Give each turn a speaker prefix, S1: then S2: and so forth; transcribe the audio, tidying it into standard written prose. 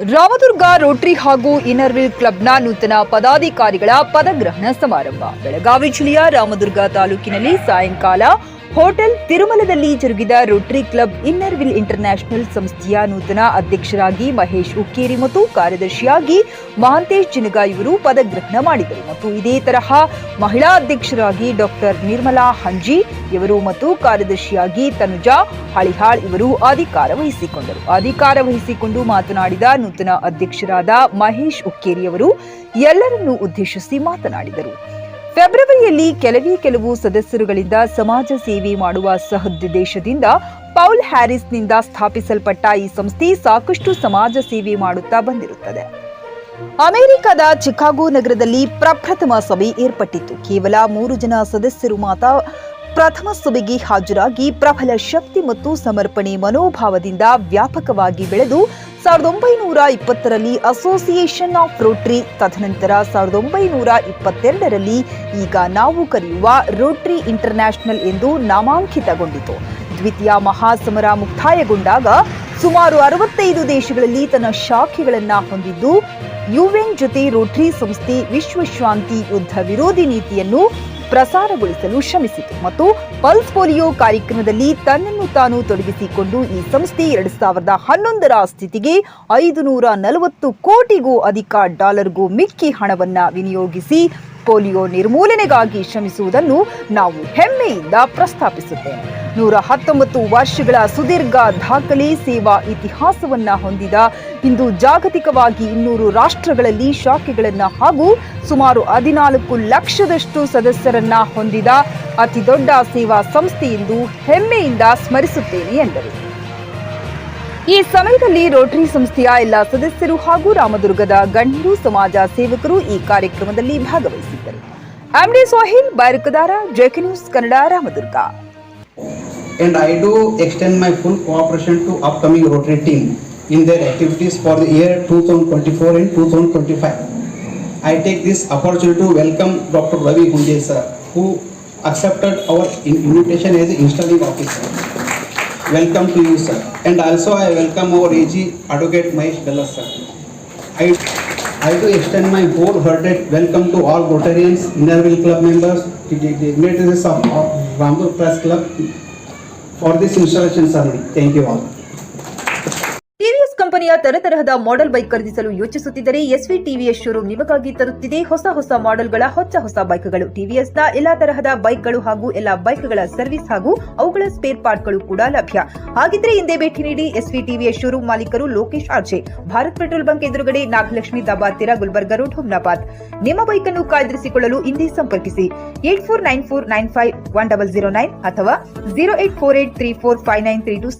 S1: Ramdurg Rotary ಹಾಗೂ Inner Wheel ಕ್ಲಬ್ನ ನೂತನ ಪದಾಧಿಕಾರಿಗಳ ಪದಗ್ರಹಣ ಸಮಾರಂಭ ಬೆಳಗಾವಿ ಜಿಲ್ಲೆಯ ರಾಮದುರ್ಗ ತಾಲೂಕಿನಲ್ಲಿ ಸಾಯಂಕಾಲ ಹೋಟೆಲ್ ತಿರುಮಲದಲ್ಲಿ ಜರುಗಿದ ರೋಟರಿ ಕ್ಲಬ್ ಇನ್ನರ್ವಿಲ್ ಇಂಟರ್ನ್ಯಾಷನಲ್ ಸಂಸ್ಥೆಯ ನೂತನ ಅಧ್ಯಕ್ಷರಾಗಿ ಮಹೇಶ್ ಉಕ್ಕೇರಿ ಮತ್ತು ಕಾರ್ಯದರ್ಶಿಯಾಗಿ ಮಹಾಂತೇಶ್ ಜಿನಗ ಇವರು ಪದಗ್ರಹಣ ಮಾಡಿದರು ಮತ್ತು ಇದೇ ತರಹ ಮಹಿಳಾ ಅಧ್ಯಕ್ಷರಾಗಿ ಡಾಕ್ಟರ್ ನಿರ್ಮಲಾ ಹಂಜಿ ಇವರು ಮತ್ತು ಕಾರ್ಯದರ್ಶಿಯಾಗಿ ತನುಜಾ ಹಳಿಹಾಳ್ ಇವರು ಅಧಿಕಾರ ವಹಿಸಿಕೊಂಡು ಮಾತನಾಡಿದ ನೂತನ ಅಧ್ಯಕ್ಷರಾದ ಮಹೇಶ್ ಉಕ್ಕೇರಿ ಅವರು ಎಲ್ಲರನ್ನೂ ಉದ್ದೇಶಿಸಿ ಮಾತನಾಡಿದರು. ಫೆಬ್ರವರಿಯಲ್ಲಿ ಕೆಲವು ಸದಸ್ಯರುಗಳಿಂದ ಸಮಾಜ ಸೇವೆ ಮಾಡುವ ಸದುದ್ದೇಶದಿಂದ ಪೌಲ್ ಹ್ಯಾರಿಸ್ನಿಂದ ಸ್ಥಾಪಿಸಲ್ಪಟ್ಟ ಈ ಸಂಸ್ಥೆ ಸಾಕಷ್ಟು ಸಮಾಜ ಸೇವೆ ಮಾಡುತ್ತಾ ಬಂದಿರುತ್ತದೆ. ಅಮೆರಿಕದ ಚಿಕಾಗೋ ನಗರದಲ್ಲಿ ಪ್ರಪ್ರಥಮ ಸಭೆ ಏರ್ಪಟ್ಟಿತ್ತು. ಕೇವಲ 3 ಜನ ಸದಸ್ಯರು ಮಾತ್ರ ಪ್ರಥಮ ಸಭೆಗೆ ಹಾಜರಾಗಿ ಪ್ರಬಲ ಶಕ್ತಿ ಮತ್ತು ಸಮರ್ಪಣೆ ಮನೋಭಾವದಿಂದ ವ್ಯಾಪಕವಾಗಿ ಬೆಳೆದು 1920ರಲ್ಲಿ ಅಸೋಸಿಯೇಷನ್ ಆಫ್ ರೋಟರಿ, ತದನಂತರ 1922ರಲ್ಲಿ ಈಗ ನಾವು ಕರೆಯುವ ರೋಟರಿ ಇಂಟರ್ನ್ಯಾಷನಲ್ ಎಂದು ನಾಮಾಂಕಿತಗೊಂಡಿತು. ದ್ವಿತೀಯ ಮಹಾಸಮರ ಮುಕ್ತಾಯಗೊಂಡಾಗ ಸುಮಾರು 65 ದೇಶಗಳಲ್ಲಿ ತನ್ನ ಶಾಖೆಗಳನ್ನು ಹೊಂದಿದ್ದು ಯುಎನ್ ಜೊತೆ ರೋಟರಿ ಸಂಸ್ಥೆ ವಿಶ್ವಶಾಂತಿ ಯುದ್ಧ ವಿರೋಧಿ ನೀತಿಯನ್ನು ಪ್ರಸಾರಗೊಳಿಸಲು ಶ್ರಮಿಸಿತು ಮತ್ತು ಪಲ್ಸ್ ಪೋಲಿಯೋ ಕಾರ್ಯಕ್ರಮದಲ್ಲಿ ತನ್ನನ್ನು ತಾನು ತೊಡಗಿಸಿಕೊಂಡು ಈ ಸಂಸ್ಥೆ 2011ರ ಸ್ಥಿತಿಗೆ $540 ಕೋಟಿಗೂ ಅಧಿಕ ಡಾಲರ್ಗೂ ಮಿಕ್ಕಿ ಹಣವನ್ನು ವಿನಿಯೋಗಿಸಿ ಪೋಲಿಯೋ ನಿರ್ಮೂಲನೆಗಾಗಿ ಶ್ರಮಿಸುವುದನ್ನು ನಾವು ಹೆಮ್ಮೆಯಿಂದ ಪ್ರಸ್ತಾಪಿಸುತ್ತೇವೆ. 119 ವರ್ಷಗಳ ಸುದೀರ್ಘ ದಾಖಲೆ ಸೇವಾ ಇತಿಹಾಸವನ್ನ ಹೊಂದಿದ ಇಂದು ಜಾಗತಿಕವಾಗಿ 200 ರಾಷ್ಟ್ರಗಳಲ್ಲಿ ಶಾಖೆಗಳನ್ನು ಹಾಗೂ ಸುಮಾರು 14 ಲಕ್ಷದಷ್ಟು ಸದಸ್ಯರನ್ನ ಹೊಂದಿದ ಅತಿದೊಡ್ಡ ಸೇವಾ ಸಂಸ್ಥೆ ಎಂದು ಹೆಮ್ಮೆಯಿಂದ ಸ್ಮರಿಸುತ್ತೇನೆ ಎಂದರು. ಈ ಸಮಯದಲ್ಲಿ ರೋಟರಿ ಸಂಸ್ಥೆಯ ಎಲ್ಲ ಸದಸ್ಯರು ಹಾಗೂ ರಾಮದುರ್ಗದ ಗಣ್ಯರು, ಸಮಾಜ ಸೇವಕರು ಈ ಕಾರ್ಯಕ್ರಮದಲ್ಲಿ ಭಾಗವಹಿಸಿದ್ದರು. MD Sohil Bairakadar, JK news Kannada, Ramdurg.
S2: And I do extend my full cooperation to upcoming Rotary team in their activities for the year 2024 and 2025. I take this opportunity to welcome Dr. Ravi Hunde sir, who accepted our invitation as an installing officer. Welcome to you, sir. And also I welcome our AG Advocate Mahesh Dallas sir. I do extend my wholehearted welcome to all Rotarians, Innerville Club members, the dignitaries of Ramdur Press Club for this installation ceremony. Thank you all.
S1: TVS ಕಂಪನಿಯ ತರತರಹದ model bike ಖರೀದಿಸಲು ಯೋಚಿಸುತ್ತಿದ್ದರೆ S V TVS showroom ನಿಮಗಾಗಿ ತರುತ್ತಿದೆ ಹೊಸ ಮಾಡೆಲ್ಗಳ ಹೊಸ ಬೈಕ್ಗಳು. ಟಿವಿಎಸ್ನ ಎಲ್ಲಾ ತರಹದ ಬೈಕ್ಗಳು ಹಾಗೂ ಎಲ್ಲಾ ಬೈಕ್ಗಳ ಸರ್ವಿಸ್ ಹಾಗೂ ಅವುಗಳ ಸ್ಪೇರ್ ಪಾರ್ಟ್ಗಳು ಕೂಡ ಲಭ್ಯ. ಹಾಗಿದ್ರೆ ಹಿಂದೆ ಭೇಟಿ ನೀಡಿ ಎಸ್ವಿ ಟಿವಿಎಸ್ ಶೋರೂಮ್ ಮಾಲೀಕರು Lokesh RJ, Bharat petrol bunk ಎದುರುಗಡೆ, ನಾಗಲಕ್ಷ್ಮಿ ದಾಬಾ ಹತ್ತಿರ, ಗುಲ್ಬರ್ಗಾ ರೋಡ್, ಹುಮ್ನಾಬಾದ್. ನಿಮ್ಮ ಬೈಕ್ ಅನ್ನು ಕಾಯ್ದಿರಿಸಿಕೊಳ್ಳಲು ಹಿಂದೆ ಸಂಪರ್ಕಿಸಿ 8494951009 ಅಥವಾ 0848345932.